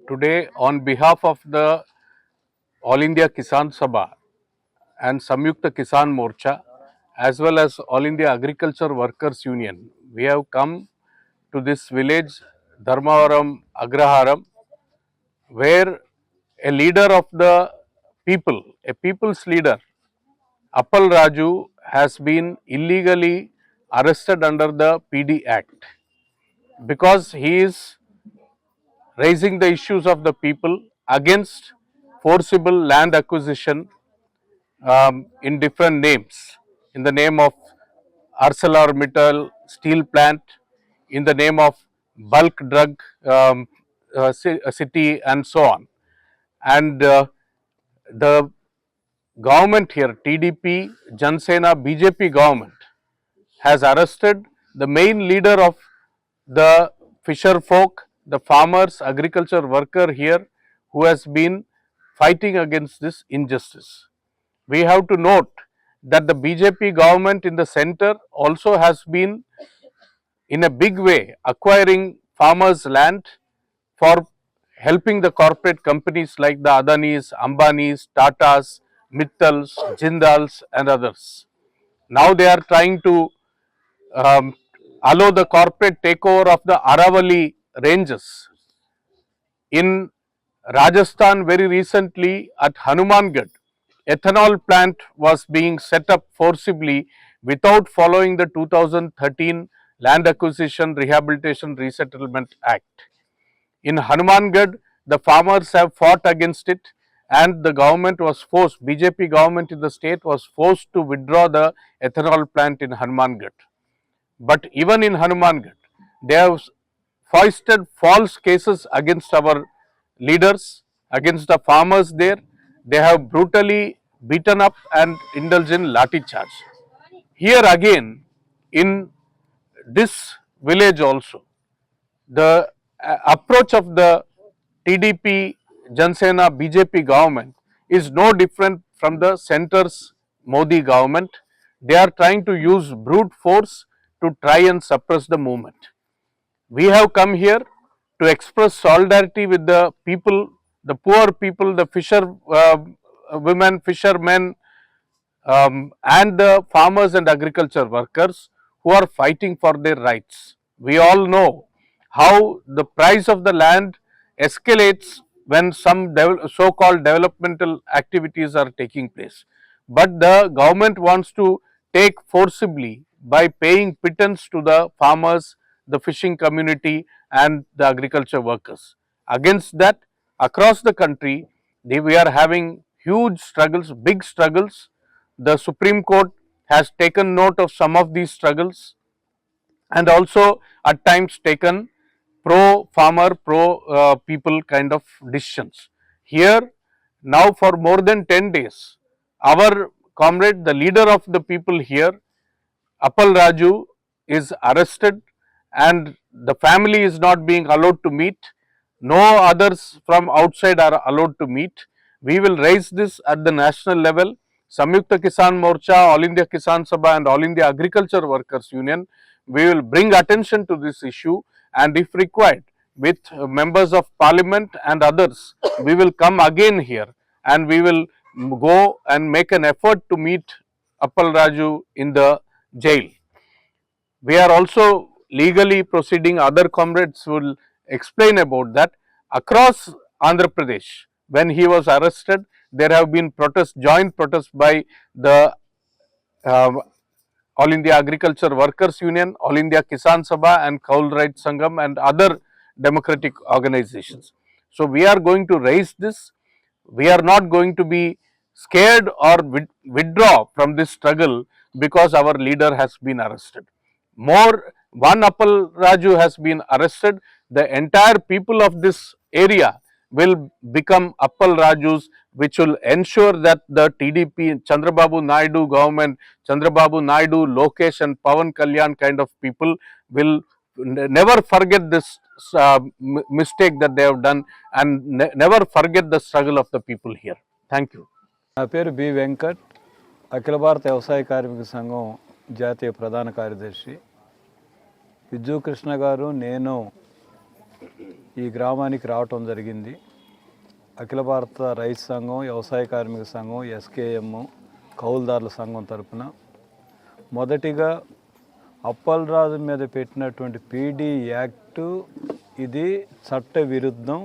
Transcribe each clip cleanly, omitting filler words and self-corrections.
Today, on behalf of the All India Kisan Sabha and Samyukta Kisan Morcha, as well as All India Agriculture Workers Union, we have come to this village, Dharmavaram Agraharam, where a leader of the people, a people's leader, Appal Raju, has been illegally arrested under the PD Act because he is raising the issues of the people against forcible land acquisition in different names, in the name of ArcelorMittal steel plant, in the name of bulk drug city, and so on. And the government here, TDP, Jansena, BJP government, has arrested the main leader of the fisher folk, the farmers, agriculture worker here, who has been fighting against this injustice. We have to note that the BJP government in the center also has been in a big way acquiring farmers' land for helping the corporate companies like the Adanis, Ambanis, Tatas, Mittals, Jindals, and others. Now they are trying to um, allow the corporate takeover of the Aravali ranges. In Rajasthan, very recently at Hanumangarh, ethanol plant was being set up forcibly without following the 2013 Land Acquisition Rehabilitation Resettlement Act. In Hanumangarh, the farmers have fought against it, and the government was forced, BJP government in the state was forced to withdraw the ethanol plant in Hanumangarh. But even in Hanumangarh, they have foisted false cases against our leaders, against the farmers there. They have brutally beaten up and indulged in lathi charge. Here again, in this village also, the approach of the TDP, Jansena, BJP government is no different from the centre's Modi government. They are trying to use brute force to try and suppress the movement. We have come here to express solidarity with the people, the poor people, the women, fishermen, and the farmers and agriculture workers who are fighting for their rights. We all know how the price of the land escalates when some so-called developmental activities are taking place. But the government wants to take forcibly by paying pittance to the farmers, the fishing community, and the agriculture workers. Against that, across the country, we are having huge struggles, big struggles. The Supreme Court has taken note of some of these struggles and also at times taken pro farmer, pro people kind of decisions. Here, now for more than 10 days, our comrade, the leader of the people here, Appal Raju, is arrested and the family is not being allowed to meet. No others from outside are allowed to meet. We will raise this at the national level. Samyukta Kisan Morcha, All India Kisan Sabha, and All India Agriculture Workers Union, we will bring attention to this issue, and if required, with members of parliament and others, we will come again here and we will go and make an effort to meet Appal Raju in the jail. We are also legally proceeding, other comrades will explain about that. Across Andhra Pradesh, when he was arrested, there have been protests, joint protests by the All India Agriculture Workers Union, All India Kisan Sabha, and Kaul Right Sangam, and other democratic organizations. So we are going to raise this. We are not going to be scared or withdraw from this struggle because our leader has been arrested. One Appal Raju has been arrested. The entire people of this area will become Appal Rajus, which will ensure that the TDP, Chandrababu Naidu government, Chandrababu Naidu, Lokesh and Pawan Kalyan kind of people will never forget this mistake that they have done and never forget the struggle of the people here. Thank you. నా పేరు B Venkat, అఖిల భారత వ్యవసాయ కార్మిక సంఘం జాతీయ ప్రధాన కార్యదర్శి. విజ్జు కృష్ణ గారు, నేను ఈ గ్రామానికి రావటం జరిగింది. అఖిల భారత రైతు సంఘం, వ్యవసాయ కార్మిక సంఘం, ఎస్కేఎం, కౌలుదారుల సంఘం తరపున మొదటిగా అప్పలరాజు మీద పెట్టినటువంటి పీడీ యాక్టు ఇది చట్ట విరుద్ధం,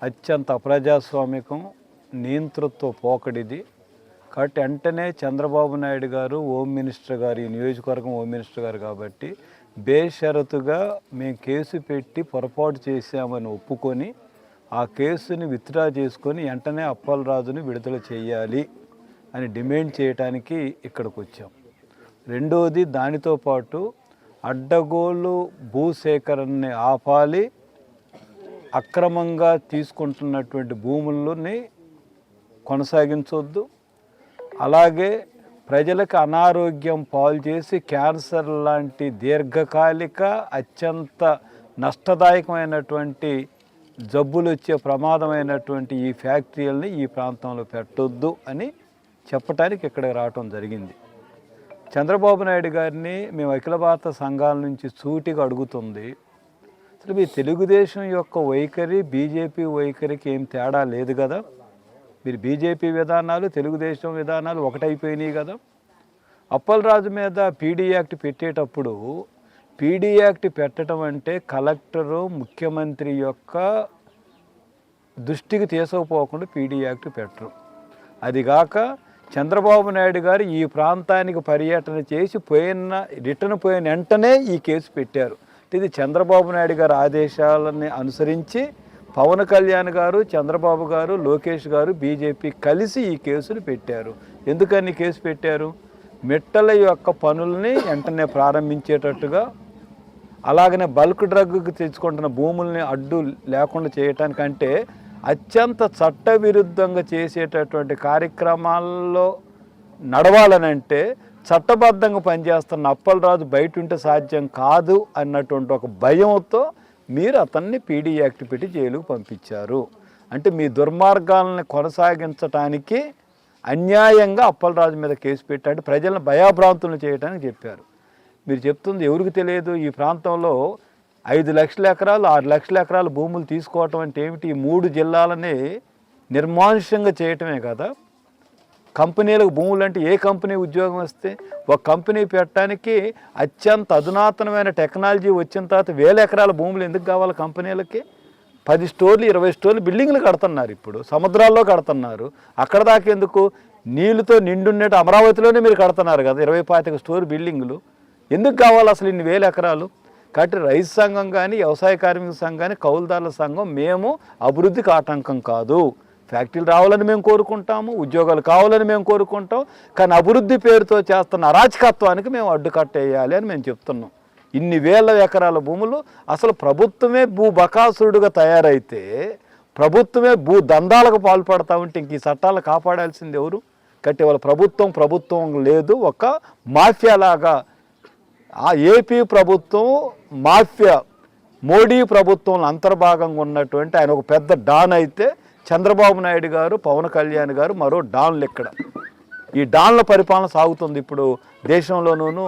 అత్యంత అప్రజాస్వామికం, నియంతృత్వ పోకడిది. కాబట్టి వెంటనే చంద్రబాబు నాయుడు గారు హోమ్ మినిస్టర్ గారు, ఈ నియోజకవర్గం హోమ్ మినిస్టర్ గారు కాబట్టి బేషరతుగా మేము కేసు పెట్టి పొరపాటు చేశామని ఒప్పుకొని ఆ కేసుని విత్డ్రా చేసుకొని వెంటనే అప్పలరాజుని విడుదల చేయాలి అని డిమాండ్ చేయడానికి ఇక్కడికి వచ్చాం. రెండోది, దానితో పాటు అడ్డగోలు భూసేకరణని ఆపాలి, అక్రమంగా తీసుకుంటున్నటువంటి భూములని కొనసాగించవద్దు, అలాగే ప్రజలకు అనారోగ్యం పాలు చేసి క్యాన్సర్ లాంటి దీర్ఘకాలిక అత్యంత నష్టదాయకమైనటువంటి జబ్బులు వచ్చే ప్రమాదమైనటువంటి ఈ ఫ్యాక్టరీలని ఈ ప్రాంతంలో పెట్టొద్దు అని చెప్పడానికి ఇక్కడికి రావటం జరిగింది. చంద్రబాబు నాయుడు గారిని మేము అఖిల భారత సంఘాల నుంచి సూటిగా అడుగుతుంది, అసలు మీ తెలుగుదేశం యొక్క వైఖరి బీజేపీ వైఖరికి ఏం తేడా లేదు కదా? మీరు బీజేపీ విధానాలు తెలుగుదేశం విధానాలు ఒకటైపోయినాయి కదా? అప్పలరాజు మీద పీడీ యాక్ట్ పెట్టేటప్పుడు పీడీ యాక్ట్ పెట్టడం అంటే కలెక్టరు ముఖ్యమంత్రి యొక్క దృష్టికి తీసుకుపోకుండా పీడీ యాక్ట్ పెట్టరు. అదిగాక చంద్రబాబు నాయుడు గారు ఈ ప్రాంతానికి పర్యటన చేసి రిటర్న్ పోయిన వెంటనే ఈ కేసు పెట్టారు. ఇది చంద్రబాబు నాయుడు గారి ఆదేశాలని అనుసరించి పవన్ కళ్యాణ్ గారు, చంద్రబాబు గారు, లోకేష్ గారు, బీజేపీ కలిసి ఈ కేసును పెట్టారు. ఎందుకని కేసు పెట్టారు? మిట్టల యొక్క పనుల్ని వెంటనే ప్రారంభించేటట్టుగా, అలాగనే బల్క్ డ్రగ్కి తెచ్చుకుంటున్న భూముల్ని అడ్డు లేకుండా చేయటానికంటే అత్యంత చట్టవిరుద్ధంగా చేసేటటువంటి కార్యక్రమాల్లో నడవాలనంటే చట్టబద్ధంగా పనిచేస్తున్న అప్పలరాజు బయట ఉంటే సాధ్యం కాదు అన్నటువంటి ఒక భయంతో మీరు అతన్ని పీడీ యాక్ట్ పెట్టి జైలుకు పంపించారు. అంటే మీ దుర్మార్గాలను కొనసాగించడానికి అన్యాయంగా అప్పలరాజు మీద కేసు పెట్టాడు, ప్రజలను భయాభ్రాంతులను చేయడానికి చెప్పారు. మీరు చెప్తుంది ఎవరికి తెలియదు, ఈ ప్రాంతంలో 5 లక్షల ఎకరాలు 6 లక్షల ఎకరాలు భూములు తీసుకోవటం అంటే ఏమిటి? ఈ 3 జిల్లాలని నిర్మానుష్యంగా చేయటమే కదా. కంపెనీలకు భూములు అంటే ఏ కంపెనీ ఉద్యోగం వస్తే ఒక కంపెనీ పెట్టడానికి అత్యంత అధునాతనమైన టెక్నాలజీ వచ్చిన తర్వాత 1000 ఎకరాల భూములు ఎందుకు కావాలి కంపెనీలకి? 10 స్టోర్లు 20 స్టోర్లు బిల్డింగ్లు కడుతున్నారు, ఇప్పుడు సముద్రాల్లో కడుతున్నారు. అక్కడ దాకా ఎందుకు? నీళ్ళతో నిండున్నట్టు అమరావతిలోనే మీరు కడుతున్నారు కదా 20-25 స్టోర్ బిల్డింగులు. ఎందుకు కావాలి అసలు ఇన్ని 1000 ఎకరాలు? కాబట్టి రైతు సంఘం కానీ, వ్యవసాయ కార్మిక సంఘం కానీ, కౌలుదారుల సంఘం మేము అభివృద్ధికి ఆటంకం కాదు. ఫ్యాక్టరీలు రావాలని మేము కోరుకుంటాము, ఉద్యోగాలు కావాలని మేము కోరుకుంటాం, కానీ అభివృద్ధి పేరుతో చేస్తున్న అరాచకత్వానికి మేము అడ్డుకట్టేయాలి అని మేము చెప్తున్నాం. ఇన్ని 1000 ఎకరాల భూములు అసలు ప్రభుత్వమే భూ బకాసురుడుగా తయారైతే, ప్రభుత్వమే భూ దందాలకు పాల్పడతా ఉంటే ఇంక ఈ చట్టాలు కాపాడాల్సింది ఎవరు? కాబట్టి వాళ్ళ ప్రభుత్వం లేదు, ఒక మాఫియాలాగా ఆ ఏపీ ప్రభుత్వం మాఫియా, మోడీ ప్రభుత్వంలో అంతర్భాగంగా ఉన్నటువంటి ఆయన ఒక పెద్ద డాన్ అయితే, చంద్రబాబు నాయుడు గారు, పవన్ కళ్యాణ్ గారు మరో డాన్లు ఇక్కడ. ఈ డాన్ల పరిపాలన సాగుతుంది ఇప్పుడు దేశంలోనూ,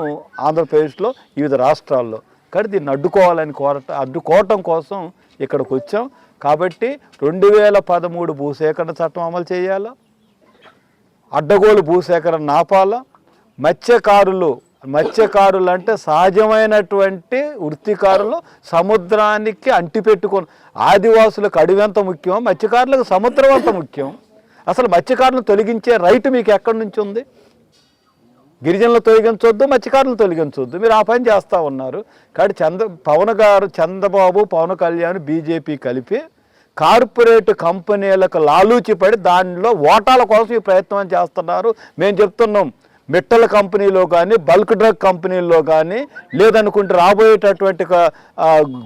ఆంధ్రప్రదేశ్లో, వివిధ రాష్ట్రాల్లో. కానీ దీన్ని అడ్డుకోవటం కోసం ఇక్కడికి వచ్చాం. కాబట్టి 2013 భూసేకరణ చట్టం అమలు చేయాలా, అడ్డగోలు భూసేకరణ ఆపాలా, మత్స్యకారులు అంటే సహజమైనటువంటి వృత్తికారులు సముద్రానికి అంటిపెట్టుకొని, ఆదివాసులకు అడవి ఎంత ముఖ్యం, మత్స్యకారులకు సముద్రం అంత ముఖ్యం. అసలు మత్స్యకారులను తొలగించే రైట్ మీకు ఎక్కడి నుంచి ఉంది? గిరిజనులు తొలగించవద్దు, మత్స్యకారులు తొలగించవద్దు, మీరు ఆ పని చేస్తూ ఉన్నారు. కాబట్టి చంద్రబాబు, పవన్ కళ్యాణ్, బీజేపీ కలిపి కార్పొరేట్ కంపెనీలకు లాలూచిపడి దానిలో ఓటాల కోసం ఈ ప్రయత్నం చేస్తున్నారు. మేము చెప్తున్నాం, మిట్టల కంపెనీలో కానీ, బల్క్ డ్రగ్ కంపెనీల్లో కానీ, లేదనుకుంటే రాబోయేటటువంటి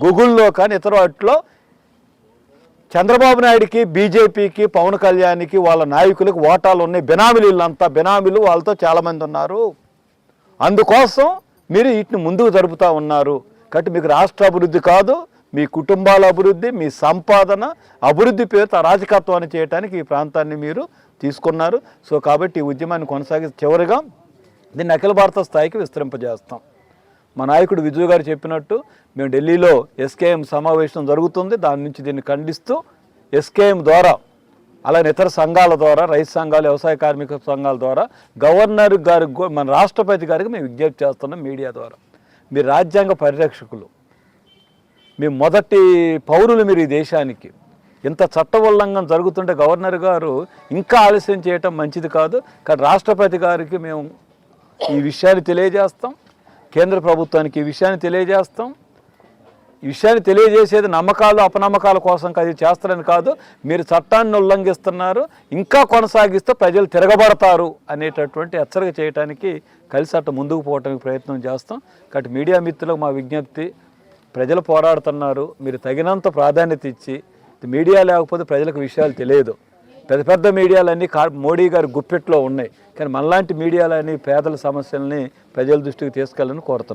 గూగుల్లో కానీ, ఇతర వాటిలో చంద్రబాబు నాయుడికి, బీజేపీకి, పవన్ కళ్యాణ్కి, వాళ్ళ నాయకులకు ఓటాలు ఉన్నాయి. బెనామీలు వాళ్ళతో చాలామంది ఉన్నారు. అందుకోసం మీరు వీటిని ముందుకు జరుపుతూ ఉన్నారు. కాబట్టి మీకు రాష్ట్ర అభివృద్ధి కాదు, మీ కుటుంబాల అభివృద్ధి, మీ సంపాదన అభివృద్ధి పేరుతో అరాచకత్వాన్ని చేయడానికి ఈ ప్రాంతాన్ని మీరు తీసుకున్నారు. కాబట్టి ఈ ఉద్యమాన్ని చివరిగా దీన్ని అఖిల భారత స్థాయికి విస్తరింపజేస్తాం. మా నాయకుడు విజయ్ గారు చెప్పినట్టు మేము ఢిల్లీలో ఎస్కేఎం సమావేశం జరుగుతుంది, దాని నుంచి దీన్ని ఖండిస్తూ ఎస్కేఎం ద్వారా అలానే ఇతర సంఘాల ద్వారా, రైతు సంఘాలు, వ్యవసాయ కార్మిక సంఘాల ద్వారా గవర్నర్ గారికి, మన రాష్ట్రపతి గారికి మేము విజ్ఞప్తి చేస్తున్నాం మీడియా ద్వారా. మీరు రాజ్యాంగ పరిరక్షకులు, మీ మొదటి పౌరులు మీరు ఈ దేశానికి. ఇంత చట్ట ఉల్లంఘన జరుగుతుంటే గవర్నర్ గారు ఇంకా ఆలస్యం చేయటం మంచిది కాదు. కానీ రాష్ట్రపతి గారికి మేము ఈ విషయాన్ని తెలియజేస్తాం, కేంద్ర ప్రభుత్వానికి ఈ విషయాన్ని తెలియజేస్తాం. ఈ విషయాన్ని తెలియజేసేది నమ్మకాలు అపనమ్మకాల కోసం అది చేస్తారని కాదు, మీరు చట్టాన్ని ఉల్లంఘిస్తున్నారు, ఇంకా కొనసాగిస్తే ప్రజలు తిరగబడతారు అనేటటువంటి హెచ్చరిక చేయడానికి కలిసి అట్ట ముందుకు పోవడానికి ప్రయత్నం చేస్తాం. కాబట్టి మీడియా మిత్రులకు మా విజ్ఞప్తి, ప్రజలు పోరాడుతున్నారు, మీరు తగినంత ప్రాధాన్యత ఇచ్చి, మీడియా లేకపోతే ప్రజలకు విషయాలు తెలియదు. పెద్ద పెద్ద మీడియాలన్నీ మోడీ గారి గుప్పెట్లో ఉన్నాయి, కానీ మనలాంటి మీడియాలన్నీ పేదల సమస్యల్ని ప్రజల దృష్టికి తీసుకెళ్ళాలని కోరుతున్నాం.